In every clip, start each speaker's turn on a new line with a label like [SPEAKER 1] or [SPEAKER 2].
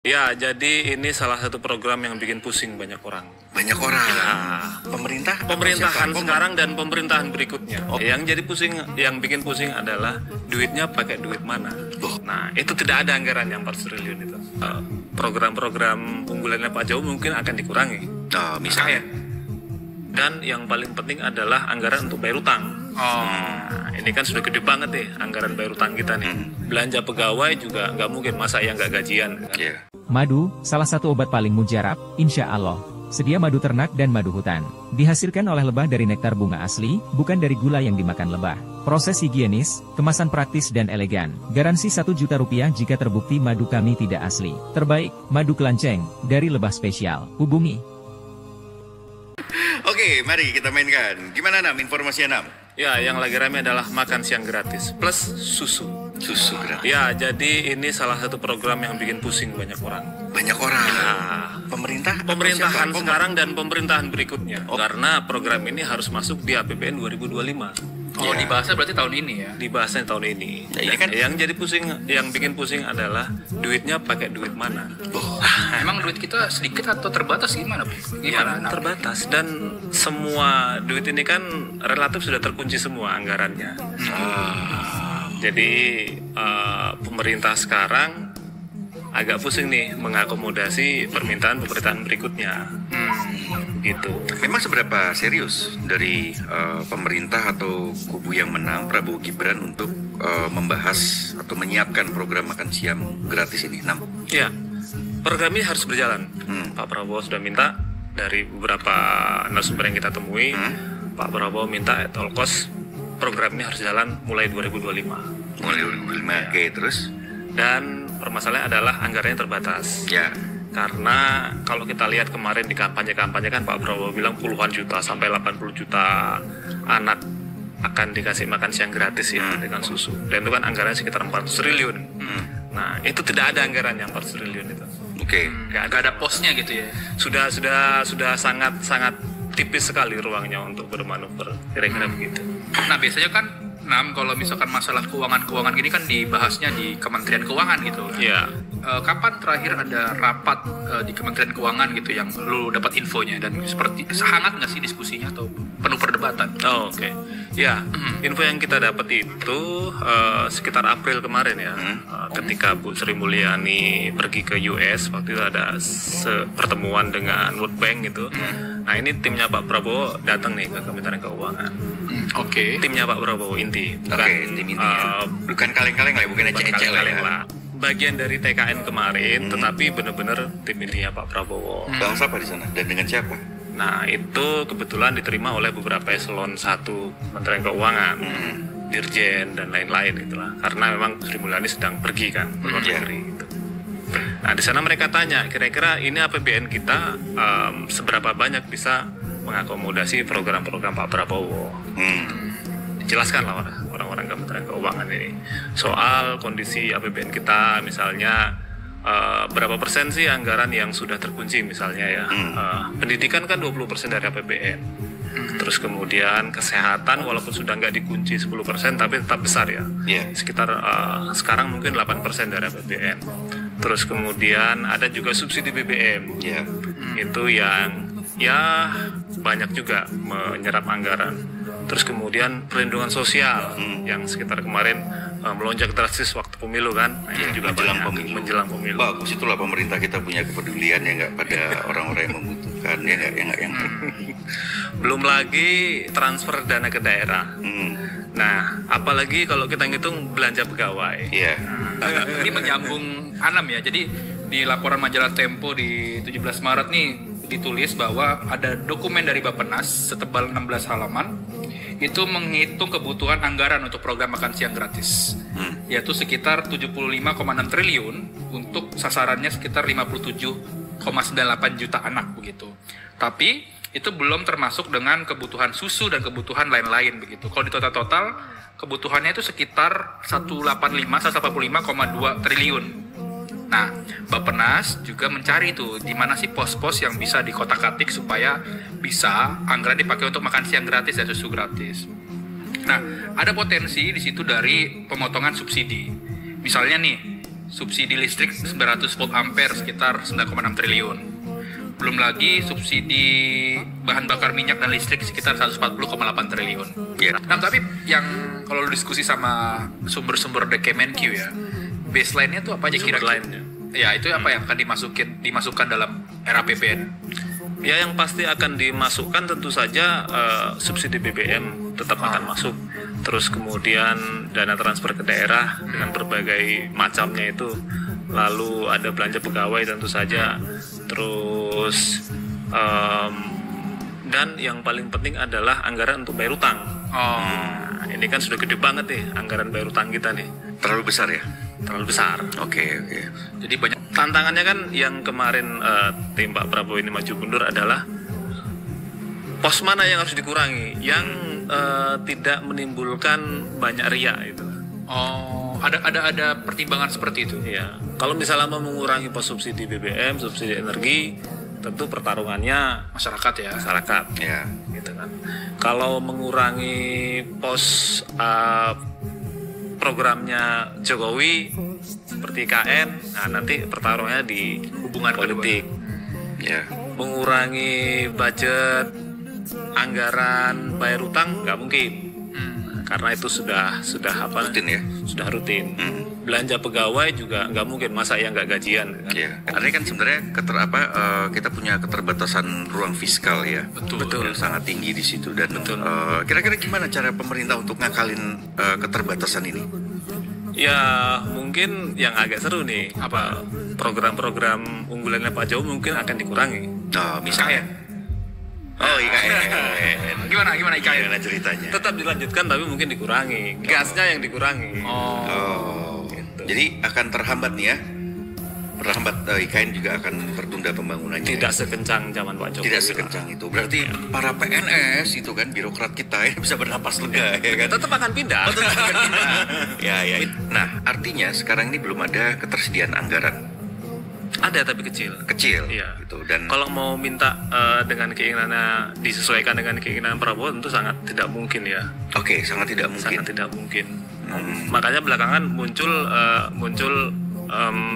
[SPEAKER 1] Ya, jadi ini salah satu program yang bikin pusing banyak orang.
[SPEAKER 2] Banyak orang.
[SPEAKER 1] Ya, pemerintahan sekarang dan pemerintahan berikutnya. Yang jadi pusing, yang bikin pusing adalah duitnya pakai duit mana. Nah, itu tidak ada anggaran yang 4 triliun itu. Program-program unggulannya Pak Jokowi mungkin akan dikurangi.
[SPEAKER 2] Misalnya.
[SPEAKER 1] Dan yang paling penting adalah anggaran untuk bayar utang. Nah, ini kan sudah gede banget nih anggaran bayar utang kita nih. Belanja pegawai juga nggak mungkin, masa yang nggak gajian kan?
[SPEAKER 3] Madu, salah satu obat paling mujarab, insya Allah. Sedia madu ternak dan madu hutan. Dihasilkan oleh lebah dari nektar bunga asli, bukan dari gula yang dimakan lebah. Proses higienis, kemasan praktis dan elegan. Garansi 1 juta rupiah jika terbukti madu kami tidak asli. Terbaik, madu kelanceng, dari lebah spesial. Hubungi.
[SPEAKER 2] Oke, mari kita mainkan. Gimana Nam, informasinya Nam?
[SPEAKER 1] Ya, yang lagi rame adalah makan siang gratis plus susu.
[SPEAKER 2] Susu gratis.
[SPEAKER 1] Ya, jadi ini salah satu program yang bikin pusing banyak orang.
[SPEAKER 2] Banyak orang.
[SPEAKER 1] Ya, pemerintahan
[SPEAKER 2] Siapa?
[SPEAKER 1] sekarang dan pemerintahan berikutnya. Karena program ini harus masuk di APBN 2025.
[SPEAKER 4] Oh, dibahasnya berarti tahun ini ya?
[SPEAKER 1] Dibahasnya tahun ini.
[SPEAKER 2] Ya, ini kan
[SPEAKER 1] yang jadi pusing, yang bikin pusing adalah duitnya pakai duit mana.
[SPEAKER 4] Emang duit kita sedikit atau terbatas gimana?
[SPEAKER 1] Ya, terbatas, dan semua duit ini kan relatif sudah terkunci semua anggarannya. Jadi pemerintah sekarang agak pusing nih mengakomodasi permintaan pemerintahan berikutnya. Gitu.
[SPEAKER 2] memang seberapa serius dari pemerintah atau kubu yang menang Prabowo Gibran untuk membahas atau menyiapkan program makan siang gratis ini, Nam?
[SPEAKER 1] Ya, program ini harus berjalan. Pak Prabowo sudah minta dari beberapa narasumber yang kita temui, Pak Prabowo minta at all cost program ini harus jalan mulai 2025.
[SPEAKER 2] Mulai 2025, oke, terus?
[SPEAKER 1] Dan permasalahan adalah anggarannya terbatas.
[SPEAKER 2] Ya.
[SPEAKER 1] Karena kalau kita lihat kemarin di kampanye kan Pak Prabowo bilang puluhan juta sampai 80 juta anak akan dikasih makan siang gratis ya dengan susu. Dan itu kan anggarannya sekitar 400 triliun. Nah, itu tidak ada anggaran yang 400 triliun itu.
[SPEAKER 2] Oke.
[SPEAKER 4] Nggak ada posnya gitu ya?
[SPEAKER 1] Sudah sangat tipis sekali ruangnya untuk bermanuver, kira-kira begitu.
[SPEAKER 4] Nah, biasanya kan kalau misalkan masalah keuangan gini kan dibahasnya di Kementerian Keuangan gitu.
[SPEAKER 1] Iya.
[SPEAKER 4] Kapan terakhir ada rapat di Kementerian Keuangan gitu yang lu dapat infonya, dan seperti hangat nggak sih diskusinya atau penuh perdebatan?
[SPEAKER 1] Oke. Ya, info yang kita dapat itu sekitar April kemarin ya, ketika Bu Sri Mulyani pergi ke US, waktu itu ada pertemuan dengan World Bank gitu. Nah, ini timnya Pak Prabowo datang nih ke Kementerian Keuangan.
[SPEAKER 4] Oke.
[SPEAKER 1] Timnya Pak Prabowo inti,
[SPEAKER 2] Tim intinya. Bukan kaleng-kaleng lah, bukan ecek-ecek lah.
[SPEAKER 1] Bagian dari TKN kemarin, tetapi benar-benar tim intinya Pak Prabowo.
[SPEAKER 2] Bahas apa di sana dan dengan siapa?
[SPEAKER 1] Nah, itu kebetulan diterima oleh beberapa eselon 1 Kementerian Keuangan, Dirjen dan lain-lain itulah. Karena memang Sri Mulyani sedang pergi kan ke luar negeri gitu. Nah, di sana mereka tanya, kira-kira ini APBN kita seberapa banyak bisa mengakomodasi program-program Pak Prabowo. Jelaskanlah orang-orang Kementerian Keuangan ini soal kondisi APBN kita, misalnya berapa persen sih anggaran yang sudah terkunci misalnya ya. Pendidikan kan 20% dari APBN. Terus kemudian kesehatan walaupun sudah nggak dikunci 10% tapi tetap besar ya. Sekitar sekarang mungkin 8% dari APBN. Terus kemudian ada juga subsidi BBM. Itu yang ya banyak juga menyerap anggaran. Terus kemudian perlindungan sosial yang sekitar kemarin melonjak drastis waktu pemilu kan. Itu juga menjelang pemilu.
[SPEAKER 2] Bagus, itulah pemerintah kita punya kepedulian ya nggak pada orang-orang yang membutuhkan ya nggak yang
[SPEAKER 1] belum lagi transfer dana ke daerah. Nah, apalagi kalau kita ngitung belanja pegawai.
[SPEAKER 4] Ini menyambung Anam ya. Jadi di laporan majalah Tempo di 17 Maret nih ditulis bahwa ada dokumen dari Bappenas setebal 16 halaman itu menghitung kebutuhan anggaran untuk program makan siang gratis, yaitu sekitar 75,6 triliun untuk sasarannya sekitar 57,98 juta anak begitu. Tapi itu belum termasuk dengan kebutuhan susu dan kebutuhan lain-lain begitu. Kalau di total kebutuhannya itu sekitar 185,2 triliun. Nah, Bappenas juga mencari tuh di mana sih pos-pos yang bisa dikotak-atik supaya bisa anggaran dipakai untuk makan siang gratis dan susu gratis. Nah, ada potensi di situ dari pemotongan subsidi. Misalnya nih, subsidi listrik 900 volt ampere sekitar 9,6 triliun. Belum lagi subsidi bahan bakar minyak dan listrik sekitar 140,8 triliun.
[SPEAKER 2] Ya.
[SPEAKER 4] Nah, tapi yang kalau lu diskusi sama sumber-sumber dari Kemenq ya, baseline-nya tuh apa aja kira-kira?
[SPEAKER 1] Lainnya.
[SPEAKER 4] Ya, itu apa yang akan dimasukkan dalam RAPBN?
[SPEAKER 1] Ya, yang pasti akan dimasukkan tentu saja subsidi BBM tetap akan masuk. Terus kemudian dana transfer ke daerah dengan berbagai macamnya itu. Lalu ada belanja pegawai tentu saja. Terus dan yang paling penting adalah anggaran untuk bayar utang. Nah, ini kan sudah gede banget nih anggaran bayar utang kita nih.
[SPEAKER 2] Terlalu besar ya?
[SPEAKER 1] Terlalu besar.
[SPEAKER 2] Oke.
[SPEAKER 4] Jadi banyak
[SPEAKER 1] Tantangannya kan yang kemarin tim Pak Prabowo ini maju mundur adalah pos mana yang harus dikurangi yang tidak menimbulkan banyak riak itu.
[SPEAKER 4] ada pertimbangan seperti itu.
[SPEAKER 1] Ya, kalau misalnya mau mengurangi pos subsidi BBM, subsidi energi, tentu pertarungannya
[SPEAKER 4] Masyarakat ya.
[SPEAKER 1] masyarakat,
[SPEAKER 2] Ya.
[SPEAKER 1] gitu kan. Kalau mengurangi pos programnya Jokowi seperti KN, nah nanti pertarungannya di hubungan politik.
[SPEAKER 2] Ya.
[SPEAKER 1] Mengurangi budget anggaran bayar utang nggak mungkin. Karena itu sudah apa?
[SPEAKER 2] Rutin ya?
[SPEAKER 1] Sudah rutin. Belanja pegawai juga nggak mungkin, masa yang nggak gajian. Kan?
[SPEAKER 2] Ya. Artinya kan sebenarnya kita punya keterbatasan ruang fiskal ya.
[SPEAKER 1] Betul.
[SPEAKER 2] Yang sangat tinggi di situ dan kira-kira gimana cara pemerintah untuk ngakalin keterbatasan ini?
[SPEAKER 1] Ya mungkin yang agak seru nih, apa program-program unggulannya Pak Jokowi mungkin akan dikurangi.
[SPEAKER 2] Misalnya. Oh, IKN.
[SPEAKER 4] Gimana IKN?
[SPEAKER 2] Gimana ceritanya?
[SPEAKER 1] Tetap dilanjutkan tapi mungkin dikurangi. Gasnya yang dikurangi.
[SPEAKER 2] Gitu. Jadi akan terhambat nih ya. Terhambat IKN juga akan tertunda pembangunannya.
[SPEAKER 1] Tidak sekencang zaman Pak Jokowi.
[SPEAKER 2] Tidak sekencang itu. Berarti para PNS itu kan birokrat kita ya bisa bernapas lega ya kan.
[SPEAKER 1] Tetap akan pindah.
[SPEAKER 2] Ya. Nah, artinya sekarang ini belum ada ketersediaan anggaran.
[SPEAKER 1] Ada tapi kecil. Iya.
[SPEAKER 2] Gitu. Dan
[SPEAKER 1] kalau mau minta dengan keinginannya disesuaikan dengan keinginan Prabowo tentu sangat tidak mungkin ya.
[SPEAKER 2] Oke, sangat tidak mungkin.
[SPEAKER 1] Sangat tidak mungkin. Makanya belakangan muncul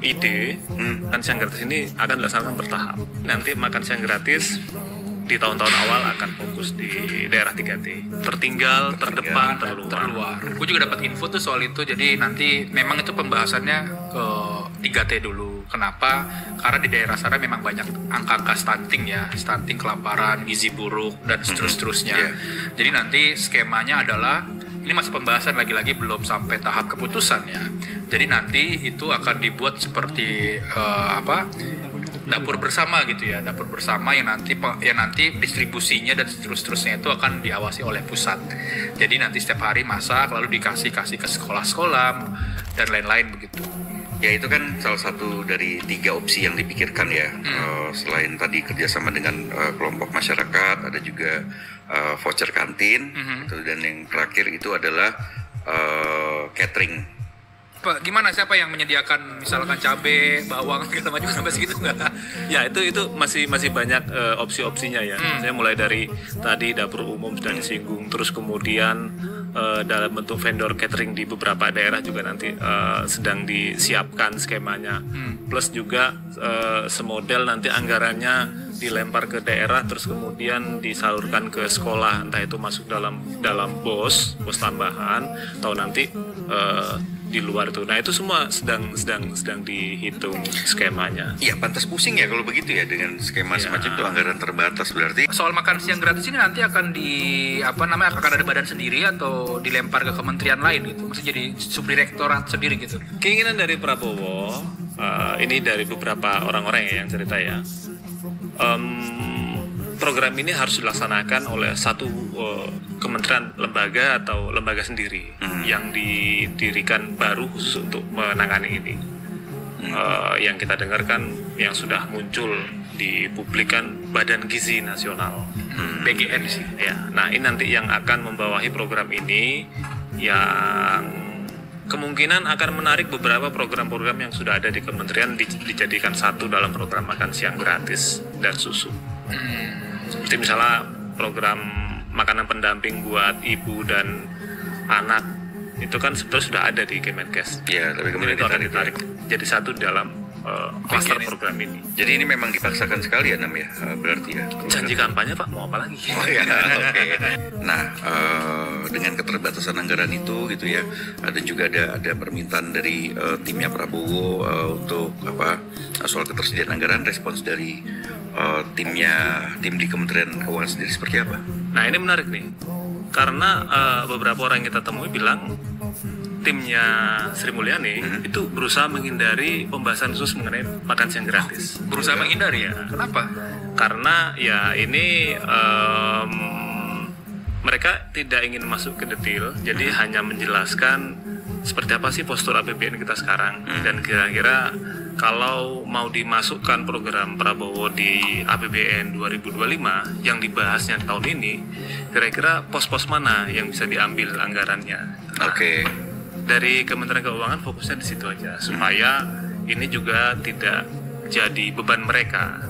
[SPEAKER 1] ide makan siang gratis ini akan dilaksanakan bertahap. Nanti makan siang gratis di tahun-tahun awal akan fokus di daerah 3T. Tertinggal, terdepan, terluar.
[SPEAKER 4] Gue juga dapat info tuh soal itu. Jadi nanti memang itu pembahasannya ke 3T dulu. Kenapa? Karena di daerah sana memang banyak angka-angka stunting ya, stunting, kelaparan, gizi buruk dan seterusnya. Jadi nanti skemanya adalah ini masih pembahasan, lagi-lagi belum sampai tahap keputusan ya. Jadi nanti itu akan dibuat seperti dapur bersama gitu ya, dapur bersama yang nanti distribusinya dan seterusnya itu akan diawasi oleh pusat. Jadi nanti setiap hari masak lalu dikasih ke sekolah-sekolah dan lain-lain begitu.
[SPEAKER 2] ya itu kan salah satu dari 3 opsi yang dipikirkan ya. Selain tadi kerjasama dengan kelompok masyarakat, ada juga voucher kantin, dan yang terakhir itu adalah catering.
[SPEAKER 4] Pak, gimana, siapa yang menyediakan misalkan cabai, bawang segala macam sampai segitu nggak?
[SPEAKER 1] Ya itu masih banyak opsi-opsinya ya. Saya mulai dari tadi dapur umum sudah disinggung, terus kemudian dalam bentuk vendor catering di beberapa daerah juga nanti sedang disiapkan skemanya. Plus juga semodel nanti anggarannya dilempar ke daerah terus kemudian disalurkan ke sekolah, entah itu masuk dalam bos tambahan atau nanti di luar itu. Nah itu semua sedang dihitung skemanya.
[SPEAKER 2] Iya, pantas pusing ya kalau begitu ya, dengan skema semacam itu, anggaran terbatas berarti.
[SPEAKER 4] Soal makan siang gratis ini nanti akan akan ada badan sendiri atau dilempar ke kementerian lain gitu, maksudnya jadi subdirektorat sendiri gitu.
[SPEAKER 1] Keinginan dari Prabowo, ini dari beberapa orang-orang yang cerita ya, program ini harus dilaksanakan oleh satu kementerian, lembaga atau lembaga sendiri yang didirikan baru khusus untuk menangani ini. Yang kita dengarkan yang sudah muncul di publik kan Badan Gizi Nasional, BGN sih. Ya, nah ini nanti yang akan membawahi program ini, yang kemungkinan akan menarik beberapa program-program yang sudah ada di kementerian dijadikan satu dalam program makan siang gratis dan susu. Seperti misalnya program makanan pendamping buat ibu dan anak, itu kan sebetulnya sudah ada di Kemenkes.
[SPEAKER 2] Ya, tapi kemudian
[SPEAKER 1] itu akan ditarik. jadi satu dalam cluster
[SPEAKER 4] Ini.
[SPEAKER 1] program ini.
[SPEAKER 2] Jadi ini memang dipaksakan sekali ya Nam ya, berarti ya.
[SPEAKER 1] Janji kampanye Pak, mau apa lagi?
[SPEAKER 2] Oh ya, oke. Nah, dengan keterbatasan anggaran itu gitu ya, dan juga ada permintaan dari timnya Prabowo untuk soal ketersediaan anggaran, respons dari tim di Kementerian Keuangan sendiri seperti apa?
[SPEAKER 1] Nah ini menarik nih, karena beberapa orang yang kita temui bilang timnya Sri Mulyani itu berusaha menghindari pembahasan khusus mengenai makan siang gratis.
[SPEAKER 4] Berusaha menghindari ya. Kenapa?
[SPEAKER 1] Karena ya ini mereka tidak ingin masuk ke detail, jadi hanya menjelaskan seperti apa sih postur APBN kita sekarang, dan kira-kira kalau mau dimasukkan program Prabowo di APBN 2025 yang dibahasnya tahun ini, kira-kira pos-pos mana yang bisa diambil anggarannya.
[SPEAKER 2] Oke.
[SPEAKER 1] Dari Kementerian Keuangan fokusnya di situ aja, supaya ini juga tidak jadi beban mereka